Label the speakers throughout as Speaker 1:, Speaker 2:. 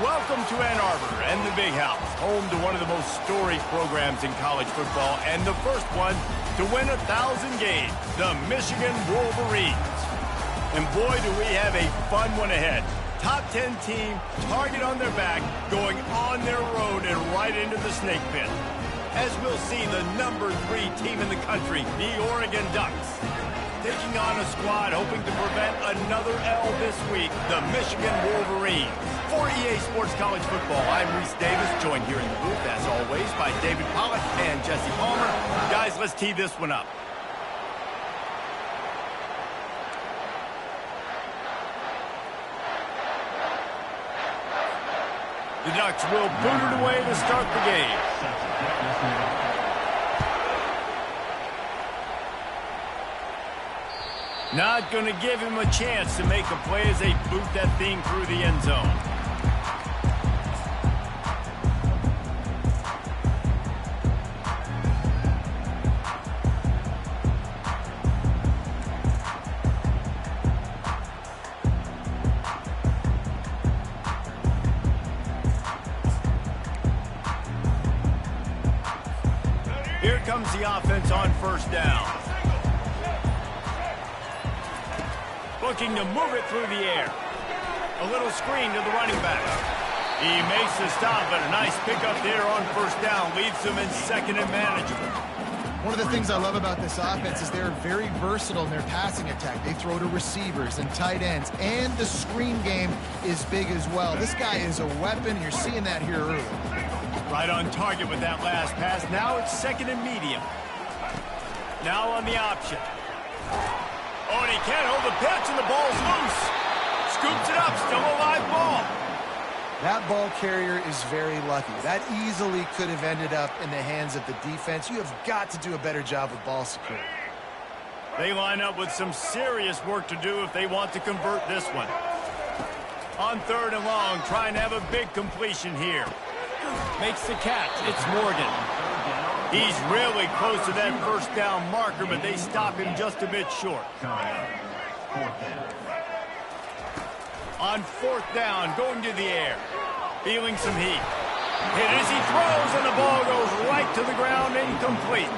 Speaker 1: Welcome to Ann Arbor and the Big House, home to one of the most storied programs in college football and the first one to win 1,000 games, the Michigan Wolverines. And boy, do we have a fun one ahead. Top 10 team, target on their back, going on their road and right into the snake pit. As we'll see, the number 3 team in the country, the Oregon Ducks, taking on a squad hoping to prevent another L this week, the Michigan Wolverines. For EA Sports College Football, I'm Reese Davis, joined here in the booth, as always, by David Pollack and Jesse Palmer. Guys, let's tee this one up. The Ducks will boot it away to start the game. Not going to give him a chance to make a play as they boot that thing through the end zone. Here comes the offense on first down. Looking to move it through the air. A little screen to the running back. He makes the stop, but a nice pickup there on first down. Leaves them in second and manageable.
Speaker 2: One of the things I love about this offense is they're very versatile in their passing attack. They throw to receivers and tight ends, and the screen game is big as well. This guy is a weapon, and you're seeing that here early.
Speaker 1: Right on target with that last pass. Now it's second and medium. Now on the option. Oh, and he can't hold the pitch, and the ball's loose. Scoops it up, still a live ball.
Speaker 2: That ball carrier is very lucky. That easily could have ended up in the hands of the defense. You have got to do a better job with ball security.
Speaker 1: They line up with some serious work to do if they want to convert this one. On third and long, trying to have a big completion here. Makes the catch. It's Morgan. He's really close to that first down marker, but they stop him just a bit short. On fourth down, going to the air. Feeling some heat. Hit as he throws, and the ball goes right to the ground, incomplete.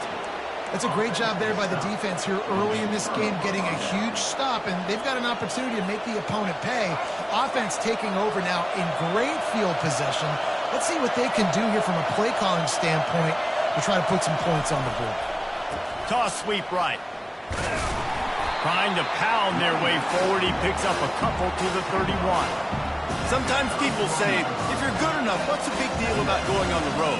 Speaker 2: That's a great job there by the defense here early in this game, getting a huge stop, and they've got an opportunity to make the opponent pay. Offense taking over now in great field possession. Let's see what they can do here from a play calling standpoint to try to put some points on the board.
Speaker 1: Toss sweep right. Trying to pound their way forward. He picks up a couple to the 31. Sometimes people say, if you're good enough, what's the big deal about going on the road?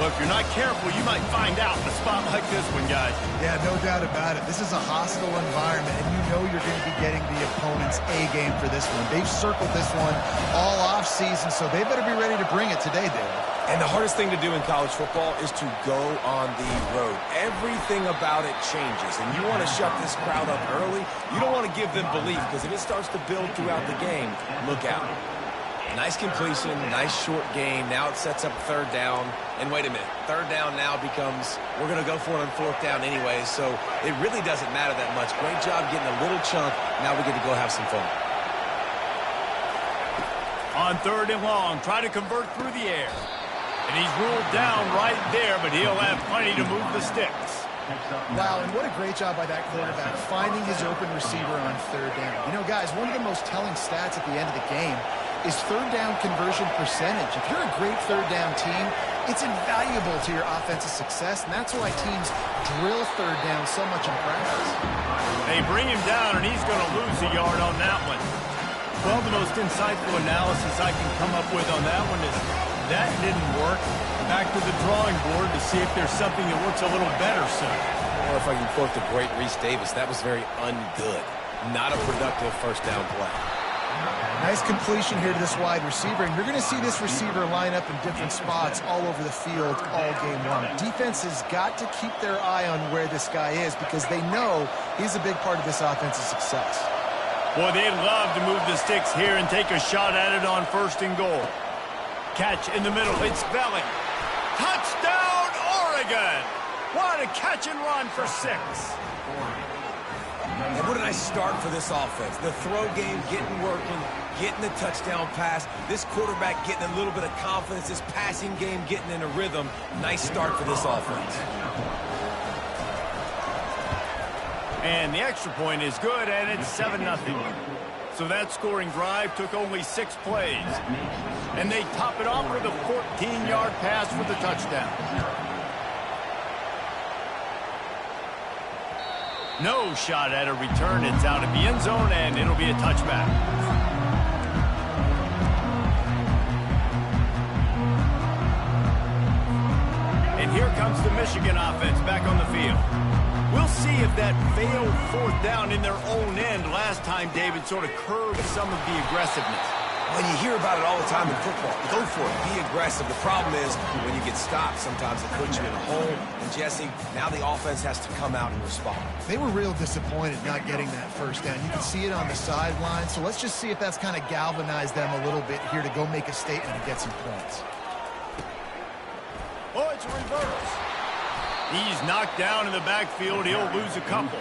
Speaker 1: Well, if you're not careful, you might find out in a spot like this one, guys.
Speaker 2: Yeah, no doubt about it. This is a hostile environment, and you know you're going to be getting the opponent's A-game for this one. They've circled this one all off-season, so they better be ready to bring it today, David.
Speaker 3: And the hardest thing to do in college football is to go on the road. Everything about it changes, and you want to shut this crowd up early. You don't want to give them belief, because if it starts to build throughout the game, look out. Nice completion, nice short game. Now it sets up third down. And wait a minute, third down now becomes, we're going to go for it on fourth down anyway, so it really doesn't matter that much. Great job getting a little chunk. Now we get to go have some fun.
Speaker 1: On third and long, try to convert through the air. And he's ruled down right there, but he'll have plenty to move the sticks.
Speaker 2: Wow, and what a great job by that quarterback, finding his open receiver on third down. You know, guys, one of the most telling stats at the end of the game is third down conversion percentage. If you're a great third down team, it's invaluable to your offensive success, and that's why teams drill third down so much in practice.
Speaker 1: They bring him down, and he's going to lose a yard on that one. Well, the most insightful analysis I can come up with on that one is that didn't work. Back to the drawing board to see if there's something that works a little better soon.
Speaker 3: Or if I can quote the great Reese Davis, that was very ungood. Not a productive first down play.
Speaker 2: Nice completion here to this wide receiver, and you're going to see this receiver line up in different spots all over the field all game long. Defense has got to keep their eye on where this guy is because they know he's a big part of this offensive success.
Speaker 1: Boy, they'd love to move the sticks here and take a shot at it on first and goal. Catch in the middle. It's Belling. Touchdown, Oregon! What a catch and run for 6.
Speaker 3: And what a nice start for this offense. The throw game getting working, getting the touchdown pass. This quarterback getting a little bit of confidence. This passing game getting in a rhythm. Nice start for this offense.
Speaker 1: And the extra point is good, and it's 7-0. So that scoring drive took only 6 plays. And they top it off with a 14-yard pass for the touchdown. No shot at a return. It's out of the end zone, and it'll be a touchback. And here comes the Michigan offense back on the field. We'll see if that failed 4th down in their own end last time, David, sort of curbed some of the aggressiveness.
Speaker 3: When you hear about it all the time in football, go for it. Be aggressive. The problem is when you get stopped, sometimes it puts you in a hole. And, Jesse, now the offense has to come out and respond.
Speaker 2: They were real disappointed not getting that 1st down. You can see it on the sideline. So let's just see if that's kind of galvanized them a little bit here to go make a statement and get some points.
Speaker 1: Oh, it's a reverse. He's knocked down in the backfield. He'll lose a couple.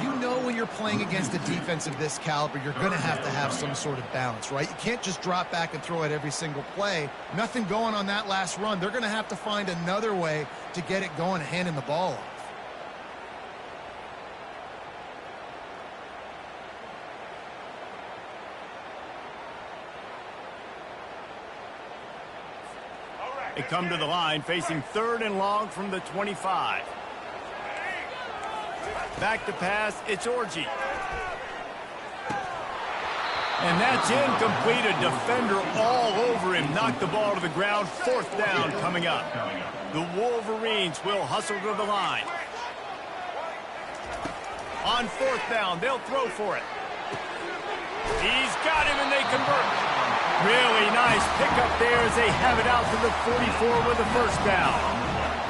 Speaker 2: You know when you're playing against a defense of this caliber, you're going to have some sort of balance, right? You can't just drop back and throw it every single play. Nothing going on that last run. They're going to have to find another way to get it going, handing the ball off.
Speaker 1: They come to the line facing 3rd and long from the 25. Back to pass, it's Orji. And that's incomplete. A defender all over him. Knocked the ball to the ground. 4th down coming up. The Wolverines will hustle to the line. On 4th down, they'll throw for it. He's got him, and they convert. Really nice pickup there as they have it out to the 44 with a 1st down.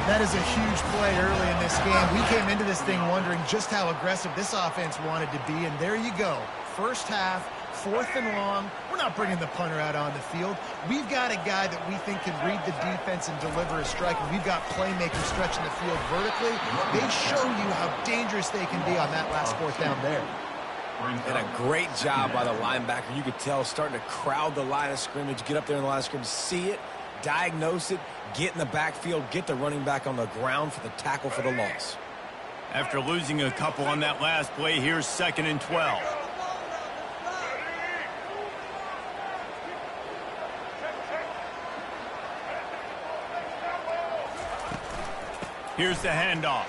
Speaker 2: That is a huge play early in this game. We came into this thing wondering just how aggressive this offense wanted to be, and there you go. 1st half, 4th and long. We're not bringing the punter out on the field. We've got a guy that we think can read the defense and deliver a strike, and we've got playmakers stretching the field vertically. They show you how dangerous they can be on that last 4th down there.
Speaker 3: And a great job by the linebacker. You could tell starting to crowd the line of scrimmage, get up there in the line of scrimmage, see it, diagnose it, get in the backfield, get the running back on the ground for the tackle for the loss.
Speaker 1: After losing a couple on that last play, here's 2nd and 12. Here's the handoff.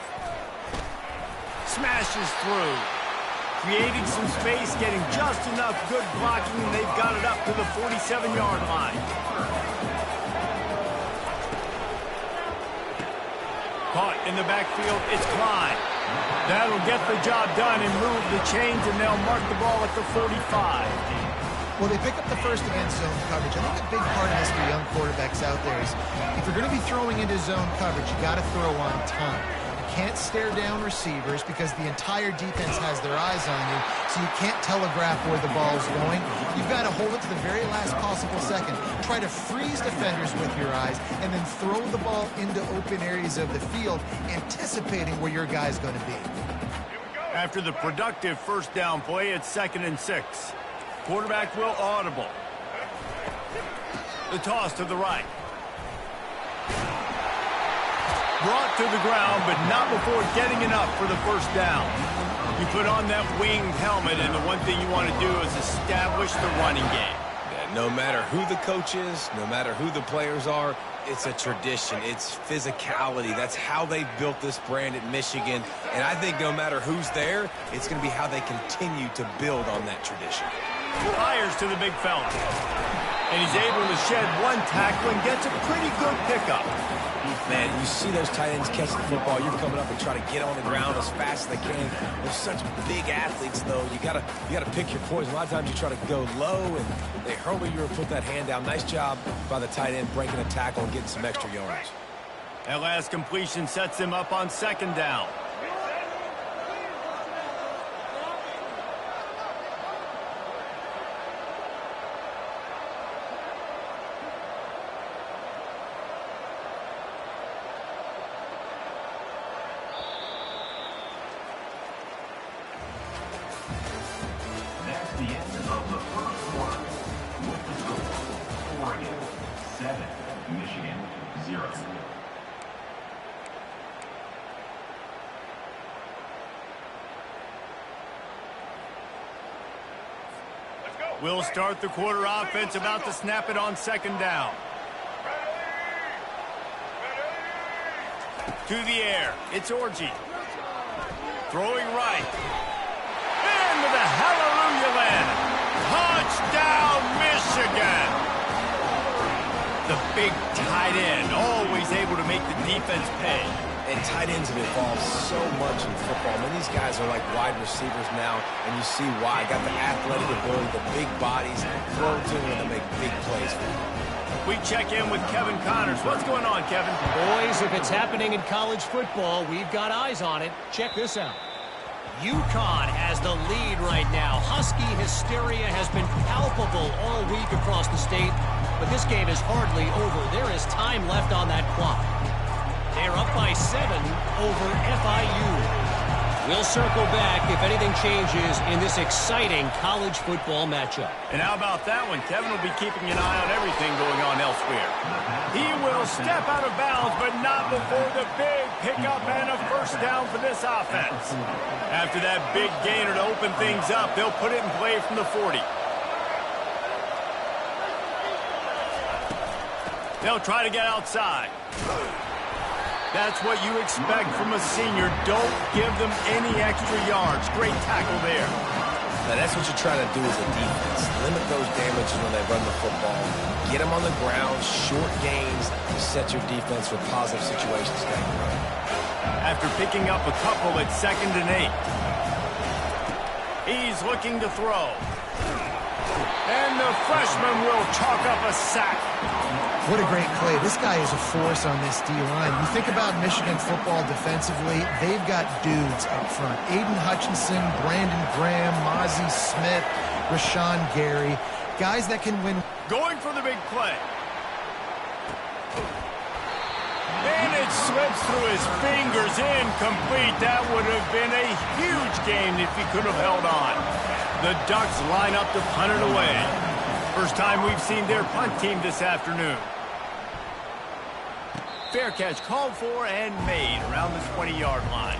Speaker 1: Smashes through. Creating some space, getting just enough good blocking, and they've got it up to the 47-yard line. Caught in the backfield, it's Klein. That'll get the job done and move the chains, and they'll mark the ball at the 45.
Speaker 2: Well, they pick up the first against zone coverage. I think a big part of this for young quarterbacks out there is if you're going to be throwing into zone coverage, you got to throw on time. Can't stare down receivers because the entire defense has their eyes on you, so you can't telegraph where the ball's going. You've got to hold it to the very last possible second. Try to freeze defenders with your eyes and then throw the ball into open areas of the field, anticipating where your guy's going to be.
Speaker 1: After the productive 1st down play, it's 2nd and 6. Quarterback will audible. The toss to the right. Brought to the ground, but not before getting enough for the 1st down. You put on that winged helmet, and the one thing you want to do is establish the running game.
Speaker 3: Yeah, no matter who the coach is, no matter who the players are, it's a tradition. It's physicality. That's how they built this brand at Michigan. And I think no matter who's there, it's going to be how they continue to build on that tradition.
Speaker 1: Fires to the big fella. And he's able to shed one tackle and gets a pretty good pickup.
Speaker 3: Man, you see those tight ends catch the football. You're coming up and trying to get on the ground as fast as they can. They're such big athletes, though. You gotta pick your poison. A lot of times you try to go low, and they hurl you or put that hand down. Nice job by the tight end breaking a tackle and getting some extra yards.
Speaker 1: That last completion sets him up on 2nd down. We'll start the quarter offense, about to snap it on second down. To the air, it's Orji. Throwing right. Into the hallelujah land. Touchdown, Michigan! The big tight end, always able to make the defense pay.
Speaker 3: And tight ends have evolved so much in football. I mean, these guys are like wide receivers now, and you see why. Got the athletic ability, the big bodies, thrown to them to make big plays.
Speaker 1: We check in with Kevin Connors. What's going on, Kevin?
Speaker 4: Boys, if it's happening in college football, we've got eyes on it. Check this out. UConn has the lead right now. Husky hysteria has been palpable all week across the state, but this game is hardly over. There is time left on that clock. They're up by 7 over FIU. We'll circle back if anything changes in this exciting college football matchup.
Speaker 1: And how about that one? Kevin will be keeping an eye on everything going on elsewhere. He will step out of bounds, but not before the big pickup and a first down for this offense. After that big gainer to open things up, they'll put it in play from the 40. They'll try to get outside. That's what you expect from a senior. Don't give them any extra yards. Great tackle there.
Speaker 3: Now, that's what you're trying to do as a defense. Limit those damages when they run the football. Get them on the ground, short gains, to set your defense for positive situations down the road.
Speaker 1: After picking up a couple at 2nd and 8. He's looking to throw. And the freshman will chalk up a sack.
Speaker 2: What a great play. This guy is a force on this D-line. You think about Michigan football defensively, they've got dudes up front. Aiden Hutchinson, Brandon Graham, Mozzie Smith, Rashawn Gary. Guys that can win.
Speaker 1: Going for the big play. And it slips through his fingers, incomplete. That would have been a huge game if he could have held on. The Ducks line up to punt it away. First time we've seen their punt team this afternoon. Fair catch called for and made around the 20-yard line.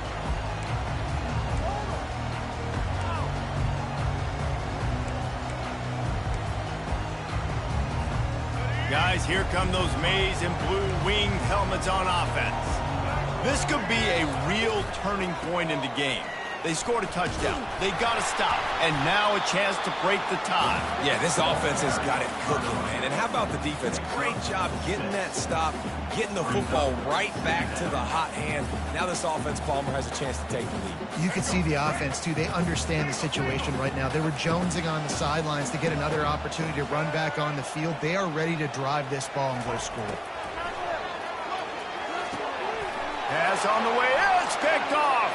Speaker 1: Guys, here come those maize and blue winged helmets on offense. This could be a real turning point in the game. They scored a touchdown. They got to stop. And now a chance to break the tie.
Speaker 3: Yeah, this offense has got it cooking, man. And how about the defense? Great job getting that stop, getting the football right back to the hot hand. Now this offense, Palmer, has a chance to take the lead.
Speaker 2: You can see the offense, too. They understand the situation right now. They were jonesing on the sidelines to get another opportunity to run back on the field. They are ready to drive this ball and go score.
Speaker 1: Pass on the way. It's picked off.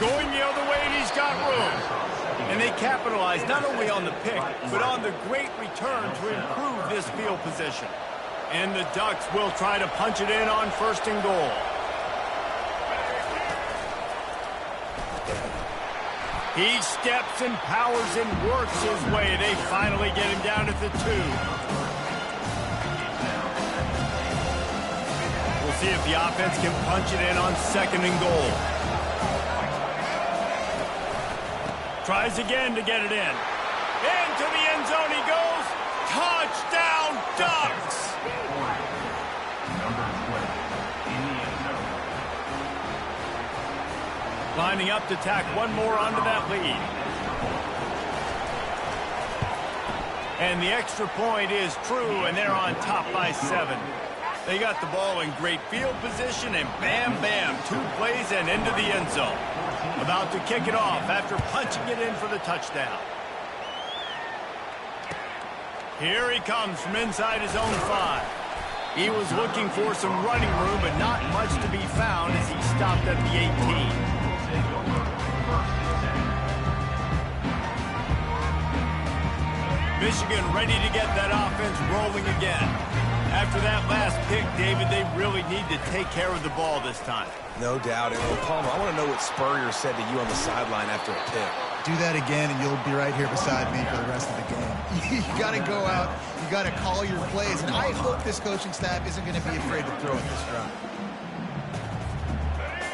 Speaker 1: Going the other way, and he's got room. And they capitalize not only on the pick, but on the great return to improve this field position. And the Ducks will try to punch it in on 1st and goal. He steps and powers and works his way. They finally get him down at the 2. We'll see if the offense can punch it in on 2nd and goal. Tries again to get it in. Into the end zone he goes. Touchdown, Ducks! Lining up to tack one more onto that lead. And the extra point is true, and they're on top by 7. They got the ball in great field position, and bam, bam, 2 plays and into the end zone. About to kick it off after punching it in for the touchdown. Here he comes from inside his own 5. He was looking for some running room, but not much to be found as he stopped at the 18. Michigan ready to get that offense rolling again. After that last pick, David, they really need to take care of the ball this time.
Speaker 3: No doubt. And Palmer, I want to know what Spurrier said to you on the sideline after a pick.
Speaker 2: Do that again, and you'll be right here beside me for the rest of the game. You got to go out. You got to call your plays. And I hope this coaching staff isn't going to be afraid to throw it this drive.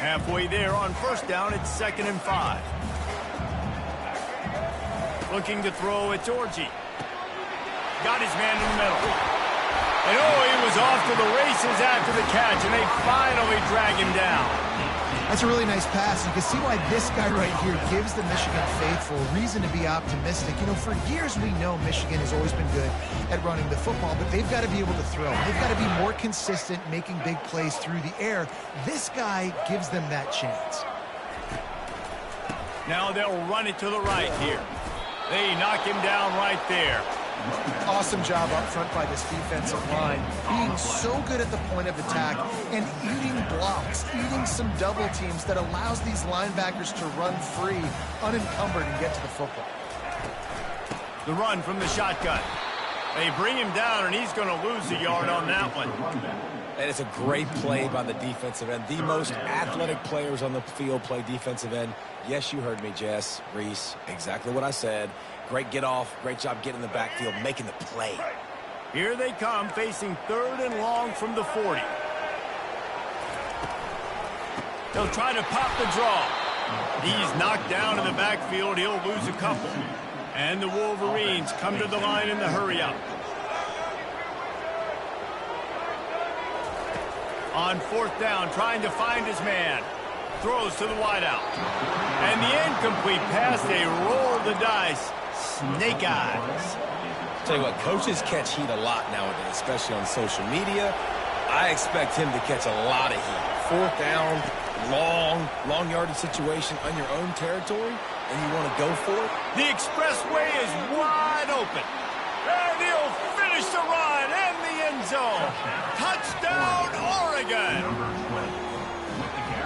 Speaker 1: Halfway there on 1st down, it's 2nd and 5. Looking to throw, it's Orji. Got his man in the middle. And oh, he was off to the races after the catch, and they finally drag him down.
Speaker 2: That's a really nice pass. You can see why this guy right here gives the Michigan faithful reason to be optimistic. You know, for years we know Michigan has always been good at running the football, but they've got to be able to throw. They've got to be more consistent making big plays through the air. This guy gives them that chance.
Speaker 1: Now they'll run it to the right here. They knock him down right there.
Speaker 2: Awesome job up front by this defensive line, being so good at the point of attack and eating blocks, eating some double teams that allows these linebackers to run free, unencumbered, and get to the football.
Speaker 1: The run from the shotgun. They bring him down, and he's going to lose a yard on that one.
Speaker 3: And it's a great play by the defensive end. The most athletic players on the field play defensive end. Yes, you heard me, Jess, Reese, exactly what I said. Great get off, great job getting in the backfield, making the play.
Speaker 1: Here they come, facing 3rd and long from the 40. They'll try to pop the draw. He's knocked down in the backfield. He'll lose a couple. And the Wolverines come to the line in the hurry-up. On 4th down, trying to find his man. Throws to the wideout. And the incomplete pass, they roll the dice. Snake eyes.
Speaker 3: Tell you what, coaches catch heat a lot nowadays, especially on social media. I expect him to catch a lot of heat. 4th down, long yardage situation on your own territory, and you want to go for it?
Speaker 1: The expressway is wide open. And he'll finish the run in the end zone. Touchdown, Oregon.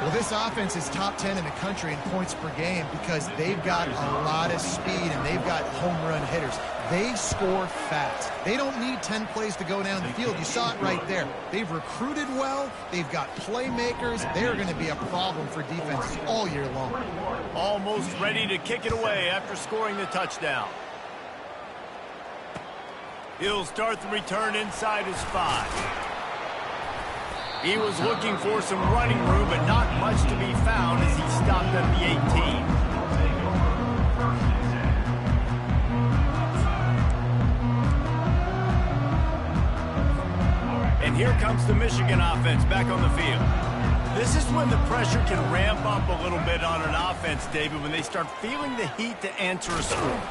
Speaker 2: Well, this offense is top 10 in the country in points per game because they've got a lot of speed and they've got home run hitters. They score fast. They don't need 10 plays to go down the field. You saw it right there. They've recruited well. They've got playmakers. They're going to be a problem for defenses all year long.
Speaker 1: Almost ready to kick it away after scoring the touchdown. He'll start the return inside his 5. He was looking for some running room, but not much to be found as he stopped at the 18. And here comes the Michigan offense back on the field. This is when the pressure can ramp up a little bit on an offense, David, when they start feeling the heat to answer a score.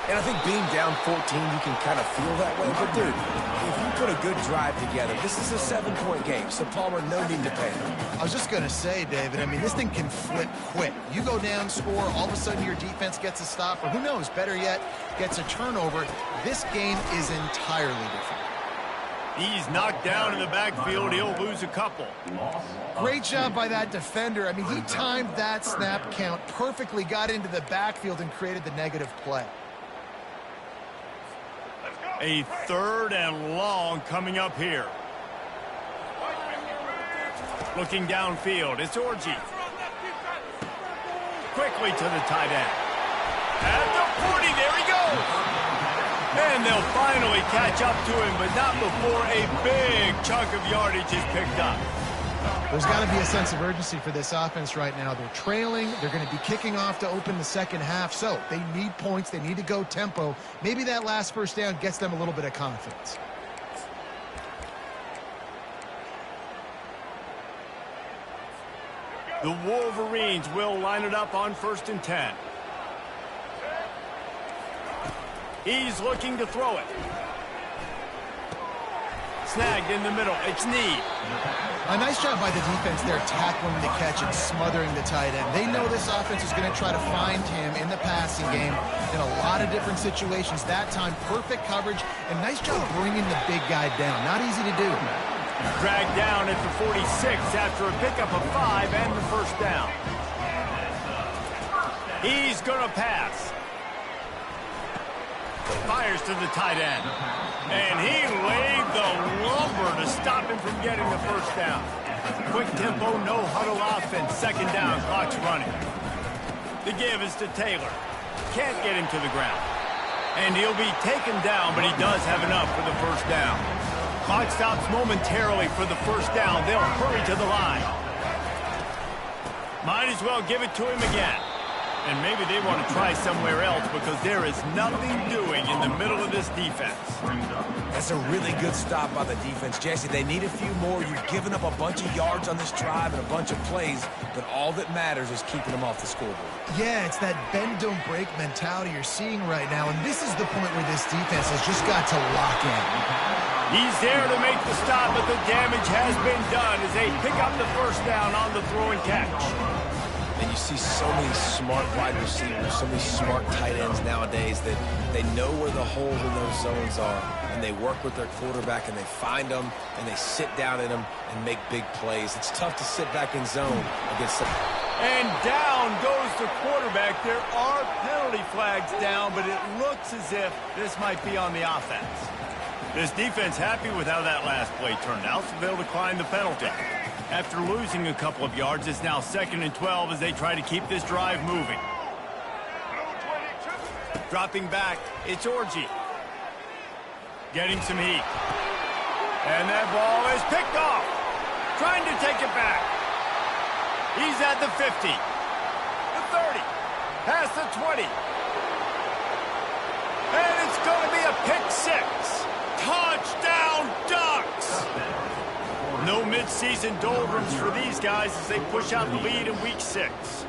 Speaker 3: And I think being down 14, you can kind of feel that way. But, dude, if you put a good drive together, this is a 7-point game, so Palmer, no need to panic.
Speaker 2: I was just going to say, David, I mean, this thing can flip quick. You go down, score, all of a sudden your defense gets a stop, or who knows, better yet, gets a turnover. This game is entirely different.
Speaker 1: He's knocked down in the backfield. He'll lose a couple.
Speaker 2: Great job by that defender. I mean, he timed that snap count perfectly, got into the backfield, and created the negative play.
Speaker 1: A 3rd and long coming up here. Looking downfield, it's Orji. Quickly to the tight end. At the 40, there he goes. And they'll finally catch up to him, but not before a big chunk of yardage is picked up.
Speaker 2: There's got to be a sense of urgency for this offense right now. They're trailing. They're going to be kicking off to open the second half. So they need points. They need to go tempo. Maybe that last 1st down gets them a little bit of confidence.
Speaker 1: The Wolverines will line it up on 1st and 10. He's looking to throw it. Snagged in the middle. It's Need.
Speaker 2: A nice job by the defense there, tackling the catch and smothering the tight end. They know this offense is going to try to find him in the passing game in a lot of different situations. That time, perfect coverage, and nice job bringing the big guy down. Not easy to do.
Speaker 1: Dragged down at the 46 after a pickup of 5 and the 1st down. He's going to pass. Fires to the tight end. And he laid the lumber to stop him from getting the 1st down. Quick tempo, no huddle offense. 2nd down, clock's running. The give is to Taylor. Can't get him to the ground. And he'll be taken down, but he does have enough for the 1st down. Clock stops momentarily for the 1st down. They'll hurry to the line. Might as well give it to him again. And maybe they want to try somewhere else because there is nothing doing in the middle of this defense.
Speaker 3: That's a really good stop by the defense, Jesse. They need a few more. You've given up a bunch of yards on this drive and a bunch of plays, but all that matters is keeping them off the scoreboard.
Speaker 2: Yeah, it's that bend, don't break mentality you're seeing right now, and this is the point where this defense has just got to lock in.
Speaker 1: He's there to make the stop, but the damage has been done as they pick up the first down on the throw and catch.
Speaker 3: And you see so many smart wide receivers, so many smart tight ends nowadays that they know where the holes in those zones are, and they work with their quarterback, and they find them, and they sit down in them and make big plays. It's tough to sit back in zone against them.
Speaker 1: And down goes the quarterback. There are penalty flags down, but it looks as if this might be on the offense. This defense happy with how that last play turned out, so they'll decline the penalty. After losing a couple of yards, it's now 2nd and 12 as they try to keep this drive moving. Dropping back, it's Orji. Getting some heat. And that ball is picked off. Trying to take it back. He's at the 50. The 30. Past the 20. And it's going to be a pick six. Touchdown, Ducks! No midseason doldrums for these guys as they push out the lead in week 6.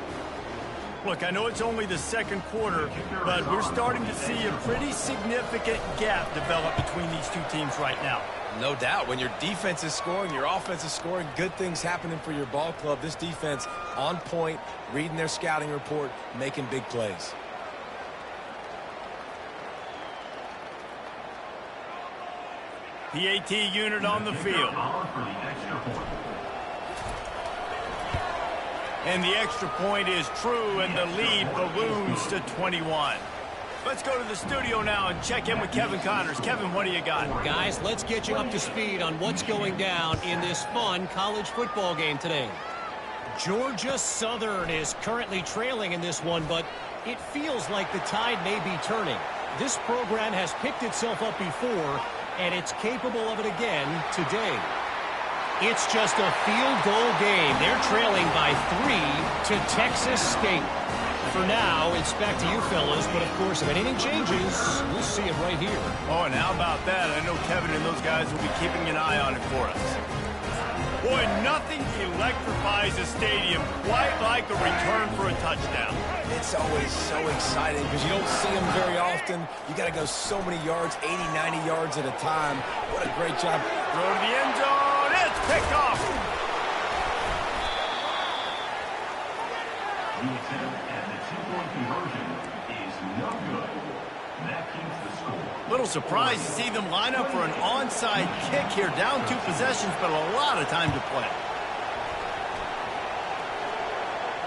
Speaker 1: Look, I know it's only the second quarter, but we're starting to see a pretty significant gap develop between these two teams right now.
Speaker 3: No doubt. When your defense is scoring, your offense is scoring, good things happening for your ball club. This defense on point, reading their scouting report, making big plays.
Speaker 1: PAT unit on the field. And the extra point is true, and the lead balloons to 21. Let's go to the studio now and check in with Kevin Connors. Kevin, what do you got?
Speaker 4: Guys, let's get you up to speed on what's going down in this fun college football game today. Georgia Southern is currently trailing in this one, but it feels like the tide may be turning. This program has picked itself up before, and it's capable of it again today. It's just a field goal game. They're trailing by 3 to Texas State. For now, it's back to you fellas, but of course, if anything changes, we'll see it right here.
Speaker 1: Oh, and how about that? I know Kevin and those guys will be keeping an eye on it for us. Boy, nothing electrifies a stadium quite like a return for a touchdown.
Speaker 3: It's always so exciting because you don't see them very often. You got to go so many yards, 80, 90 yards at a time. What a great job.
Speaker 1: Throw to the end zone. It's picked off.
Speaker 5: The attempt at the two-point conversion is no good. That keeps the score.
Speaker 1: Little surprised to see them line up for an onside kick here. Down 2 possessions, but a lot of time to play.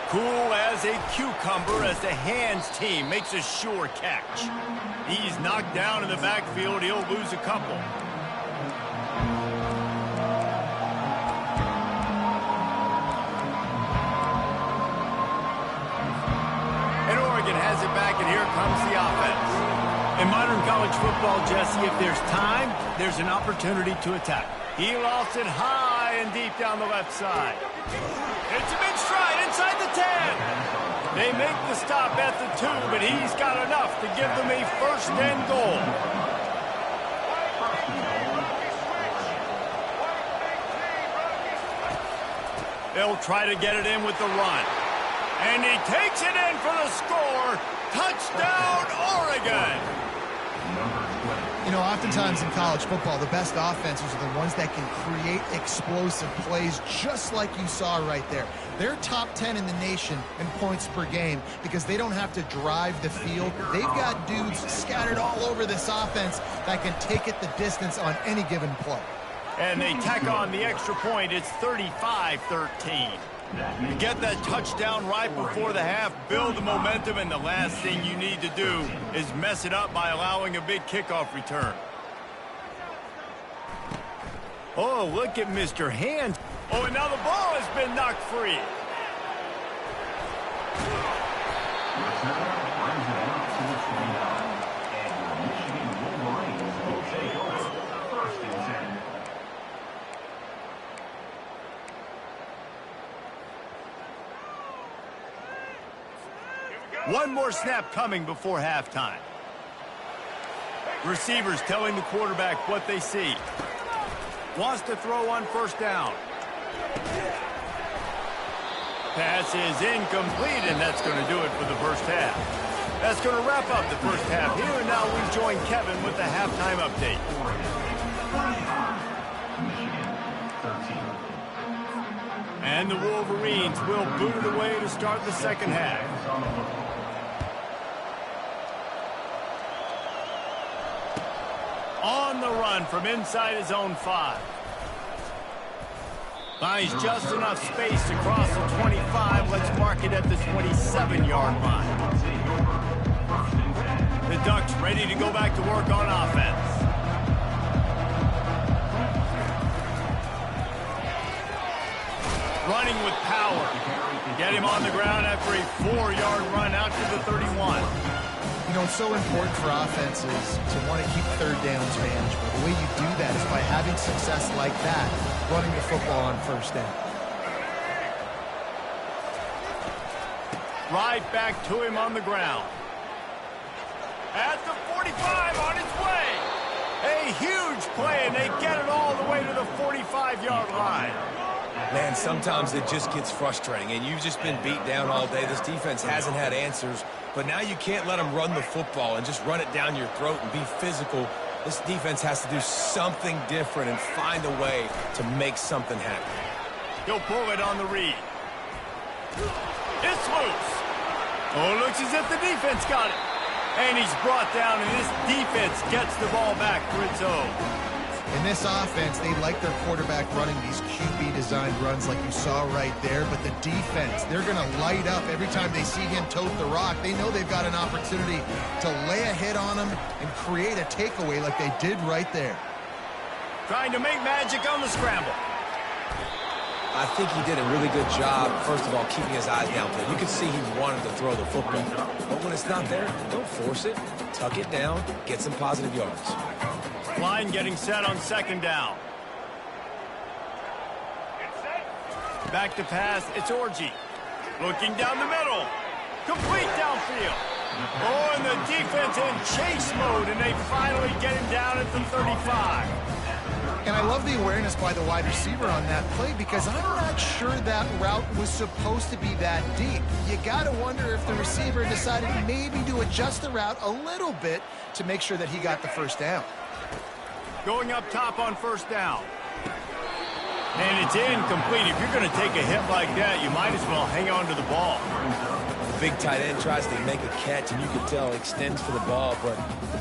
Speaker 1: Cool as a cucumber as the hands team makes a sure catch. He's knocked down in the backfield. He'll lose a couple. And Oregon has it back, and here comes the offense. In modern college football, Jesse, if there's time, there's an opportunity to attack. He lost it high and deep down the left side. It's a big stride inside the 10. They make the stop at the 2, but he's got enough to give them a first and goal. They'll try to get it in with the run. And he takes it in for the score. Touchdown, Oregon.
Speaker 2: You know, oftentimes in college football, the best offenses are the ones that can create explosive plays just like you saw right there. They're top 10 in the nation in points per game because they don't have to drive the field. They've got dudes scattered all over this offense that can take it the distance on any given play.
Speaker 1: And they tack on the extra point. It's 35-13. You get that touchdown right before the half, build the momentum, and the last thing you need to do is mess it up by allowing a big kickoff return. Oh, look at Mr. Hand. Oh, and now the ball has been knocked free. One more snap coming before halftime. Receivers telling the quarterback what they see. Wants to throw on first down. Pass is incomplete, and that's going to do it for the first half. That's going to wrap up the first half here, and now we join Kevin with the halftime update. And the Wolverines will boot it away to start the second half. On the run from inside his own 5. Finds just enough space to cross the 25. Let's mark it at the 27-yard line. The Ducks ready to go back to work on offense. Running with power. Get him on the ground after a 4-yard run out to the 31.
Speaker 2: You know, it's so important for offenses to want to keep third downs manageable. The way you do that is by having success like that, running the football on first down.
Speaker 1: Right back to him on the ground. At the 45 on its way. A huge play, and they get it all the way to the 45-yard line.
Speaker 3: Man, sometimes it just gets frustrating, and you've just been beat down all day. This defense hasn't had answers, but now you can't let them run the football and just run it down your throat and be physical. This defense has to do something different and find a way to make something happen.
Speaker 1: He'll pull it on the read. It's loose. Oh, it looks as if the defense got it. And he's brought down, and this defense gets the ball back for its own.
Speaker 2: In this offense, they like their quarterback running these QB-designed runs like you saw right there, but the defense, they're going to light up every time they see him tote the rock. They know they've got an opportunity to lay a hit on him and create a takeaway like they did right there.
Speaker 1: Trying to make magic on the scramble.
Speaker 3: I think he did a really good job, first of all, keeping his eyes downfield. You could see he wanted to throw the football. But when it's not there, don't force it. Tuck it down, get some positive yards.
Speaker 1: Line getting set on second down. Back to pass, it's Orji. Looking down the middle. Complete downfield. Oh, and the defense in chase mode, and they finally get him down at the 35.
Speaker 2: And I love the awareness by the wide receiver on that play because I'm not sure that route was supposed to be that deep. You got to wonder if the receiver decided maybe to adjust the route a little bit to make sure that he got the first down.
Speaker 1: Going up top on first down. And it's incomplete. If you're going to take a hit like that, you might as well hang on to the ball.
Speaker 3: The big tight end tries to make a catch, and you can tell extends for the ball, but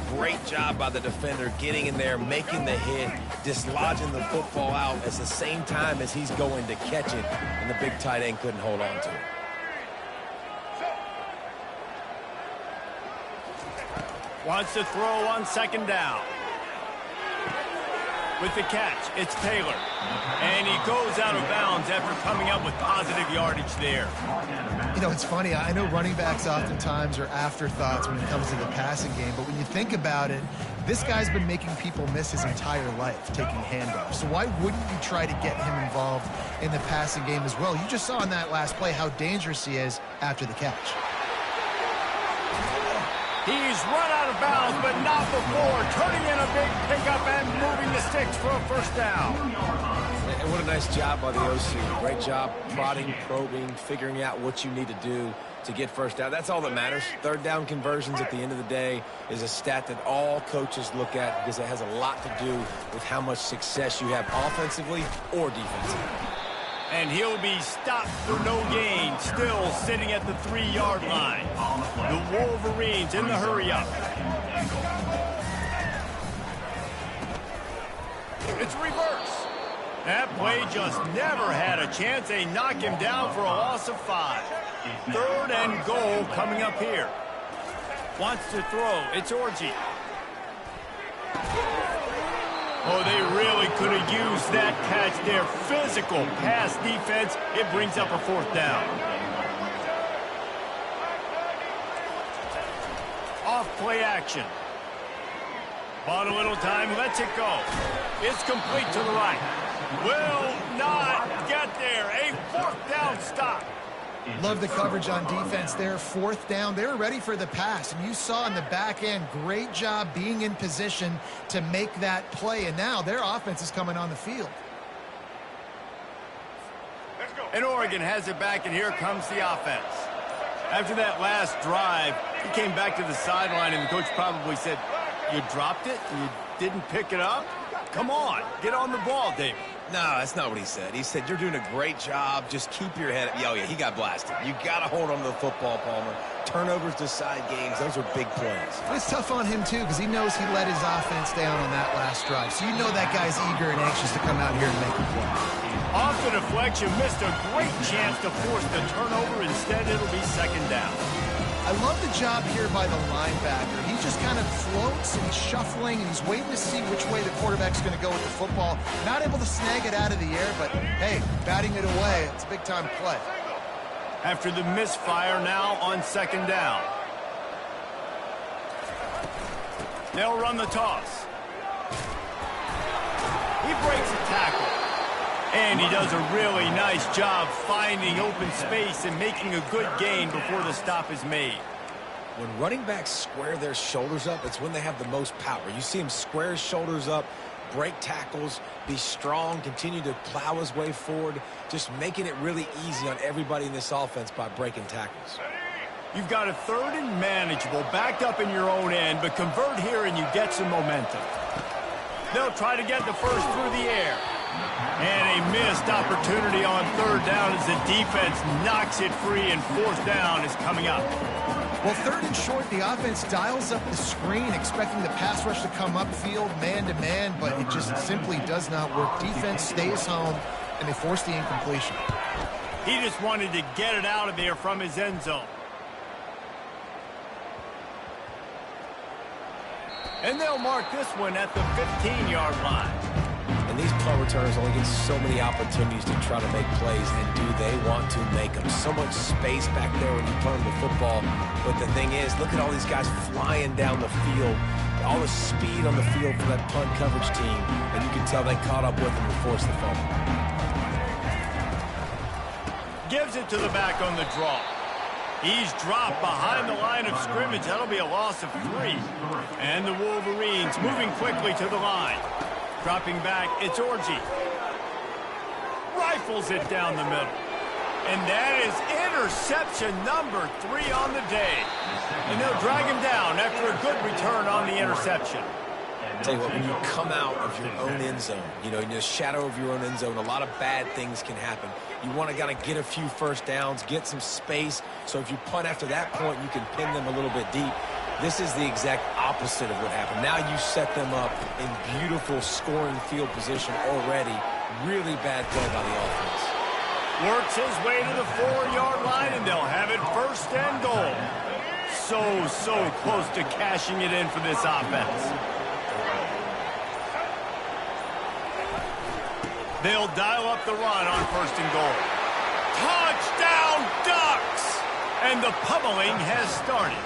Speaker 3: great job by the defender getting in there, making the hit, dislodging the football out at the same time as he's going to catch it, and the big tight end couldn't hold on to it.
Speaker 1: Wants to throw on second down. With the catch, it's Taylor. And he goes out of bounds after coming up with positive yardage there.
Speaker 2: You know, it's funny. I know running backs oftentimes are afterthoughts when it comes to the passing game, but when you think about it, this guy's been making people miss his entire life taking handoffs. So why wouldn't you try to get him involved in the passing game as well? You just saw in that last play how dangerous he is after the catch.
Speaker 1: He's run out of bounds, but not before. Turning in a big pickup and moving the sticks for a first down.
Speaker 3: And what a nice job by the OC. Great job prodding, probing, figuring out what you need to do to get first down. That's all that matters. Third down conversions at the end of the day is a stat that all coaches look at because it has a lot to do with how much success you have offensively or defensively.
Speaker 1: And he'll be stopped for no gain, still sitting at the 3-yard line. The Wolverines in the hurry-up. It's reverse. That play just never had a chance. They knock him down for a loss of 5. Third and goal coming up here. Wants to throw. It's Orji. Oh, they really could have used that catch there. Physical pass defense. It brings up a fourth down. Off play action. Bought a little time, lets it go. It's complete to the right. Will not get there. A fourth down stop.
Speaker 2: Love the coverage on defense there. Fourth down. They were ready for the pass. And you saw in the back end, great job being in position to make that play. And now their offense is coming on the field.
Speaker 1: And Oregon has it back, and here comes the offense. After that last drive, he came back to the sideline, and the coach probably said, "You dropped it? You didn't pick it up? Come on, get on the ball, David."
Speaker 3: No, that's not what he said. He said, "You're doing a great job. Just keep your head up." Oh, yeah, he got blasted. You got to hold on to the football, Palmer. Turnovers decide games. Those are big plays.
Speaker 2: It's tough on him, too, because he knows he let his offense down on that last drive. So you know that guy's eager and anxious to come out here and make a play.
Speaker 1: Off the deflection, missed a great chance to force the turnover. Instead, it'll be second down.
Speaker 2: I love the job here by the linebacker. He just kind of floats and he's shuffling and he's waiting to see which way the quarterback's going to go with the football. Not able to snag it out of the air, but hey, batting it away, it's a big-time play.
Speaker 1: After the misfire, now on second down. They'll run the toss. He breaks a tackle. And he does a really nice job finding open space and making a good gain before the stop is made.
Speaker 3: When running backs square their shoulders up, it's when they have the most power. You see him square his shoulders up, break tackles, be strong, continue to plow his way forward, just making it really easy on everybody in this offense by breaking tackles.
Speaker 1: You've got a third and manageable, backed up in your own end, but convert here and you get some momentum. They'll try to get the first through the air. And a missed opportunity on third down as the defense knocks it free, and fourth down is coming up.
Speaker 2: Well, third and short, the offense dials up the screen, expecting the pass rush to come upfield man-to-man, but it just simply does not work. Defense stays home, and they force the incompletion.
Speaker 1: He just wanted to get it out of there from his end zone. And they'll mark this one at the 15-yard line.
Speaker 3: And these punt returners only get so many opportunities to try to make plays, and do they want to make them? So much space back there when you punt the football. But the thing is, look at all these guys flying down the field. All the speed on the field for that punt coverage team. And you can tell they caught up with them and forced the fumble.
Speaker 1: Gives it to the back on the draw. He's dropped behind the line of scrimmage. That'll be a loss of 3. And the Wolverines moving quickly to the line. Dropping back, it's Orji. Rifles it down the middle. And that is interception number 3 on the day. And they'll drag him down after a good return on the interception.
Speaker 3: Tell you what, when you come out of your own end zone, you know, in the shadow of your own end zone, a lot of bad things can happen. You want to kind of get a few first downs, get some space, so if you punt after that point, you can pin them a little bit deep. This is the exact opposite of what happened. Now you set them up in beautiful scoring field position already. Really bad play by the offense.
Speaker 1: Works his way to the 4-yard line, and they'll have it first and goal. So close to cashing it in for this offense. They'll dial up the run on first and goal. Touchdown, Ducks! And the pummeling has started.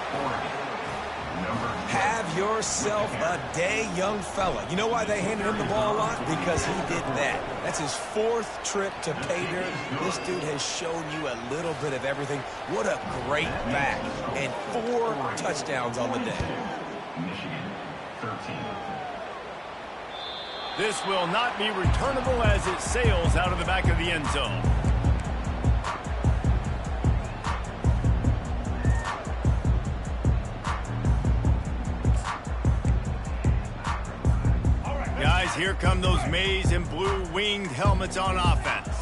Speaker 3: Have yourself a day, young fella. You know why they handed him the ball a lot? Because he did that. That's his 4th trip to pay dirt. This dude has shown you a little bit of everything. What a great back. And 4 touchdowns on the day.
Speaker 5: Michigan, 13.
Speaker 1: This will not be returnable as it sails out of the back of the end zone. Guys, here come those maize and blue winged helmets on offense.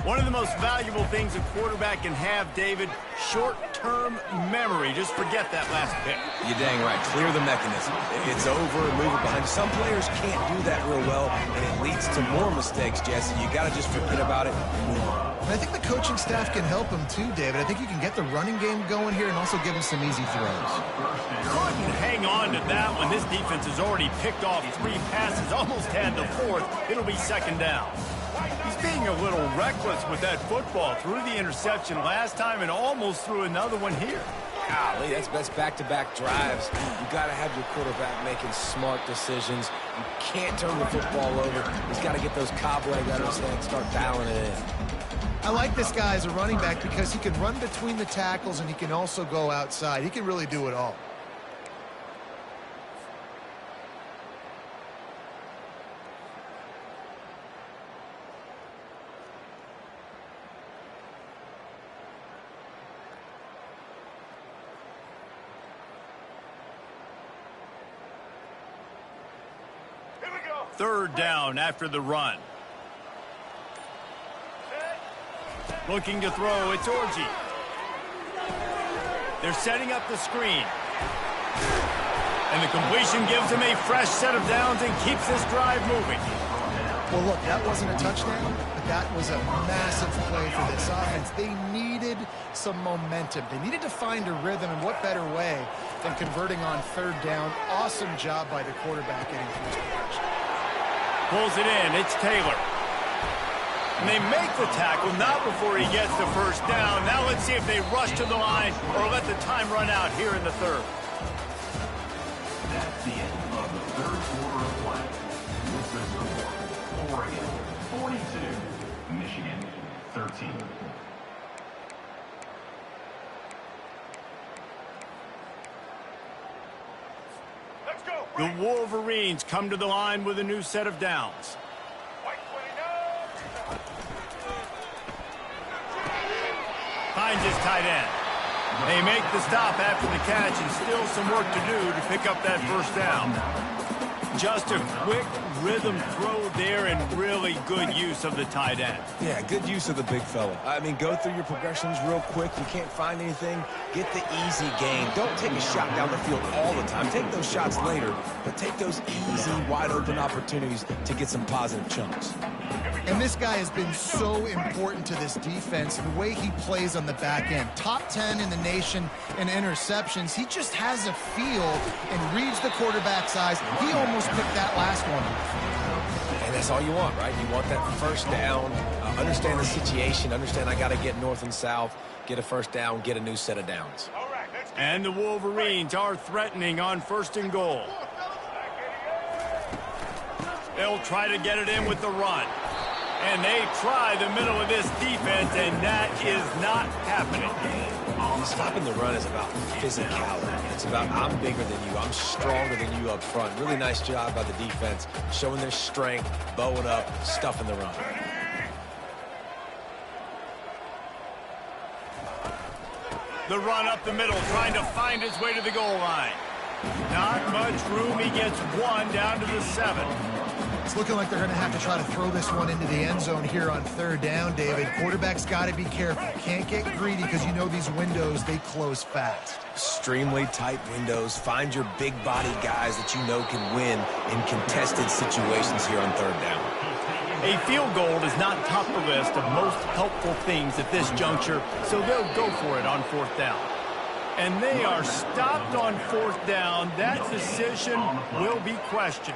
Speaker 1: One of the most valuable things a quarterback can have, David, short-term memory. Just forget that last pick.
Speaker 3: You're dang right. Clear the mechanism. It's over, move it behind. Some players can't do that real well, and it leads to more mistakes, Jesse. You got to just forget about it and move on.
Speaker 2: And I think the coaching staff can help him too, David. I think you can get the running game going here and also give him some easy throws.
Speaker 1: Couldn't hang on to that one. This defense has already picked off 3 passes, almost had the 4th. It'll be second down. He's being a little reckless with that football. Threw the interception last time and almost threw another one here.
Speaker 3: Golly, that's back-to-back drives. You got to have your quarterback making smart decisions. You can't turn the football over. He's got to get those cobwebs out of his head and start dialing it in.
Speaker 2: I like this guy as a running back because he can run between the tackles and he can also go outside. He can really do it all.
Speaker 1: Third down after the run. Looking to throw, it's Orji. They're setting up the screen. And the completion gives him a fresh set of downs and keeps this drive moving.
Speaker 2: Well, look, that wasn't a touchdown, but that was a massive play for this offense. They needed some momentum. They needed to find a rhythm, and what better way than converting on third down. Awesome job by the quarterback getting through his progression.
Speaker 1: Pulls it in. It's Taylor. And they make the tackle, not before he gets the first down. Now let's see if they rush to the line or let the time run out here in the third.
Speaker 5: That's the end of the third quarter of play. With the score, Oregon 42, Michigan 13.
Speaker 1: The Wolverines come to the line with a new set of downs. Finds his tight end. They make the stop after the catch and still some work to do to pick up that first down. Just a quick rhythm throw there and really good use of the tight end.
Speaker 3: Yeah, good use of the big fella. I mean, go through your progressions real quick. You can't find anything, get the easy gain. Don't take a shot down the field all the time. Take those shots later, but take those easy, wide-open opportunities to get some positive chunks.
Speaker 2: And this guy has been so important to this defense, the way he plays on the back end. Top 10 in the nation in interceptions. He just has a feel and reads the quarterback's eyes. He almost picked that last one.
Speaker 3: And that's all you want, right? You want that first down, understand the situation, understand I got to get north and south, get a first down, get a new set of downs.
Speaker 1: And the Wolverines are threatening on first and goal. They'll try to get it in with the run. And they try the middle of this defense, and that is not happening.
Speaker 3: Stopping the run is about physicality. It's about I'm bigger than you, I'm stronger than you up front. Really nice job by the defense, showing their strength, bowing up, stuffing the run.
Speaker 1: The run up the middle, trying to find his way to the goal line. Not much room. He gets one down to the 7.
Speaker 2: It's looking like they're going to have to try to throw this one into the end zone here on third down, David. Quarterback's got to be careful. Can't get greedy because you know these windows, they close fast.
Speaker 3: Extremely tight windows. Find your big body guys that you know can win in contested situations here on third down.
Speaker 1: A field goal is not top the list of most helpful things at this juncture, so they'll go for it on fourth down. And they are stopped on fourth down. That decision will be questioned.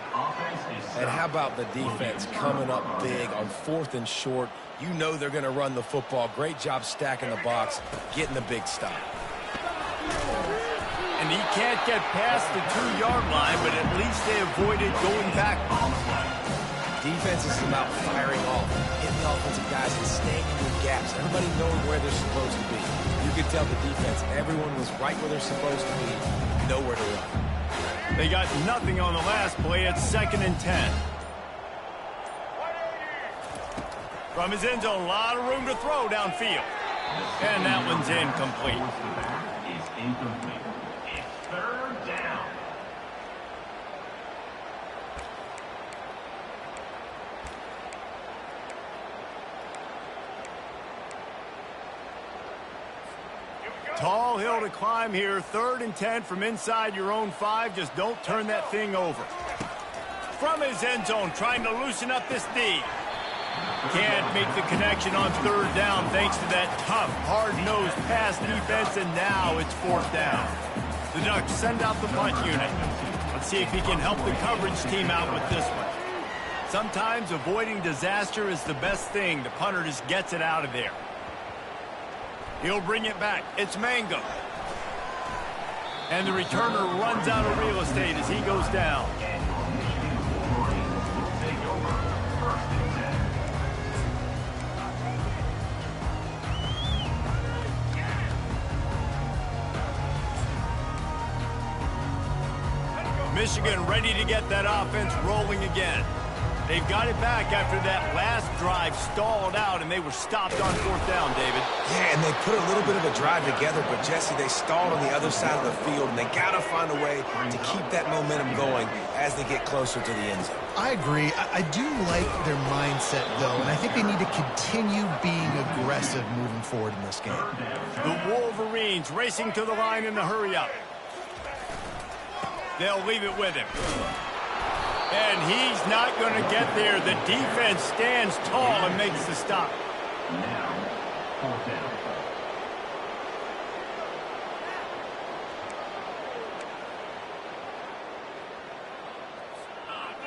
Speaker 3: And how about the defense coming up big on fourth and short? You know they're going to run the football. Great job stacking the box, getting the big stop.
Speaker 1: And he can't get past the 2-yard line, but at least they avoided going back on the play.
Speaker 3: Defense is about firing off, hitting the offensive guys and staying in your gaps. Everybody knowing where they're supposed to be. You could tell the defense, everyone was right where they're supposed to be, nowhere to run.
Speaker 1: They got nothing on the last play. It's 2nd and 10. From his end zone, a lot of room to throw downfield. And that one's incomplete.
Speaker 5: Is incomplete. It's third down.
Speaker 1: Tall hill to climb here. 3rd and 10 from inside your own 5. Just don't turn that thing over. From his end zone, trying to loosen up this D. Can't make the connection on third down thanks to that tough, hard-nosed pass defense, and now it's 4th down. The Ducks send out the punt unit. Let's see if he can help the coverage team out with this one. Sometimes avoiding disaster is the best thing. The punter just gets it out of there. He'll bring it back. It's Mango. And the returner runs out of real estate as he goes down. Michigan ready to get that offense rolling again. They've got it back after that last drive stalled out, and they were stopped on 4th down, David.
Speaker 3: Yeah, and they put a little bit of a drive together, but, Jesse, they stalled on the other side of the field, and they got to find a way to keep that momentum going as they get closer to the end zone.
Speaker 2: I agree. I do like their mindset, though, and I think they need to continue being aggressive moving forward in this game.
Speaker 1: The Wolverines racing to the line in the hurry-up. They'll leave it with him. And he's not going to get there. The defense stands tall and makes the stop.
Speaker 5: Now, 4th down.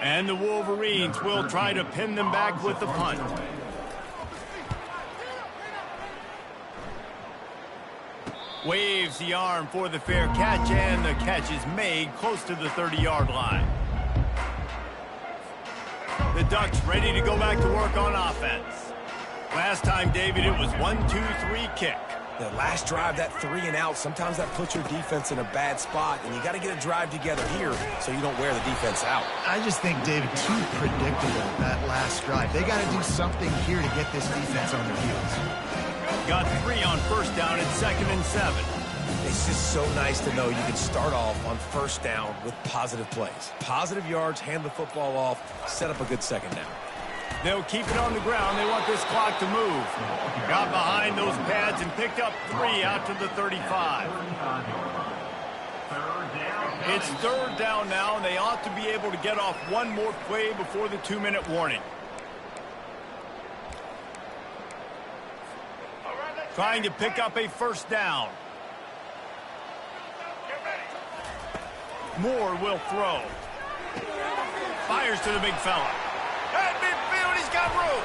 Speaker 1: And the Wolverines will try to pin them back with the punt. Waves the arm for the fair catch, and the catch is made close to the 30-yard line. The Ducks ready to go back to work on offense. Last time, David, it was 1-2-3 kick.
Speaker 3: The last drive, that 3-and-out, sometimes that puts your defense in a bad spot, and you got to get a drive together here so you don't wear the defense out.
Speaker 2: I just think, David, too predictable, that last drive. They got to do something here to get this defense on their heels.
Speaker 1: Got 3 on 1st down and 2nd and 7.
Speaker 3: It's just so nice to know you can start off on 1st down with positive plays. Positive yards, hand the football off, set up a good 2nd down.
Speaker 1: They'll keep it on the ground. They want this clock to move. Got behind those pads and picked up 3 out to the 35. It's 3rd down now, and they ought to be able to get off one more play before the 2-minute warning. Trying to pick up a 1st down. Moore will throw. Fires to the big fella. At midfield, he's got room.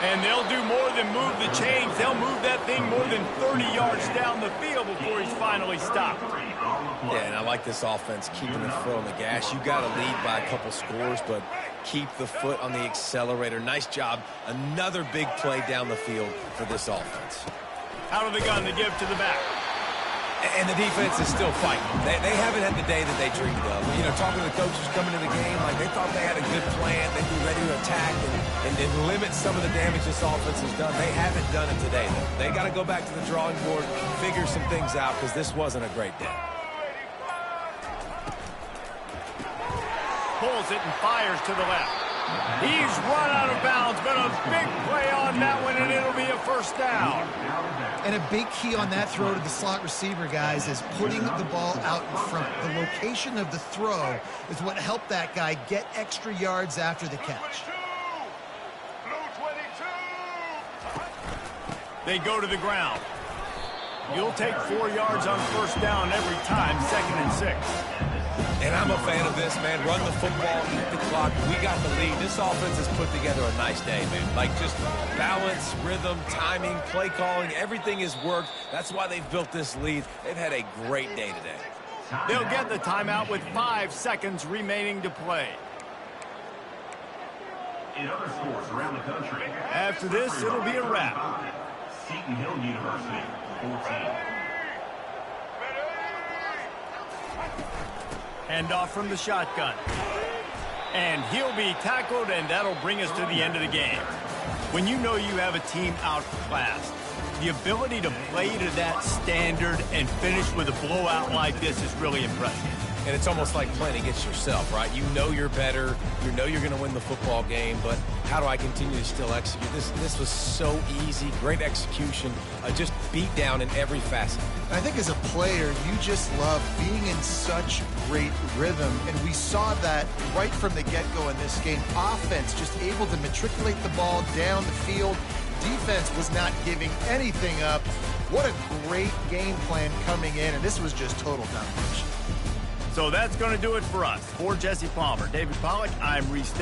Speaker 1: And they'll do more than move the chains. They'll move that thing more than 30 yards down the field before he's finally stopped.
Speaker 3: Yeah, and I like this offense, keeping the foot on the gas. You got to lead by a couple scores, but keep the foot on the accelerator. Nice job. Another big play down the field for this offense.
Speaker 1: Out of the gun to give to the back.
Speaker 3: And the defense is still fighting. They haven't had the day that they dreamed of. You know, talking to the coaches coming to the game, like they thought they had a good plan. They'd be ready to attack and limit some of the damage this offense has done. They haven't done it today. They got to go back to the drawing board, figure some things out, because this wasn't a great day.
Speaker 1: Pulls it and fires to the left. He's run out of bounds, but a big play on that one, and it'll be a 1st down.
Speaker 2: And a big key on that throw to the slot receiver, guys, is putting the ball out in front. The location of the throw is what helped that guy get extra yards after the catch.
Speaker 1: They go to the ground. You'll take 4 yards on 1st down every time, 2nd and 6.
Speaker 3: And I'm a fan of this, man. Run the football, eat the clock. We got the lead. This offense has put together a nice day, man. Like, just balance, rhythm, timing, play calling, everything has worked. That's why they've built this lead. They've had a great day today.
Speaker 1: They'll get the timeout with 5 seconds remaining to play.
Speaker 5: In other sports around the country,
Speaker 1: after this, it'll be a wrap.
Speaker 5: Seton Hill University, 14.
Speaker 1: Handoff from the shotgun. And he'll be tackled, and that'll bring us to the end of the game. When you know you have a team outclassed, the ability to play to that standard and finish with a blowout like this is really impressive.
Speaker 3: And it's almost like playing against yourself, right? You know you're better. You know you're going to win the football game, but how do I continue to still execute? This was so easy. Great execution. Just beat down in every facet.
Speaker 2: I think as a player, you just love being in such great rhythm, and we saw that right from the get-go in this game. Offense just able to matriculate the ball down the field. Defense was not giving anything up. What a great game plan coming in, and this was just total domination.
Speaker 1: So that's going to do it for us. For Jesse Palmer, David Pollack, I'm Reese.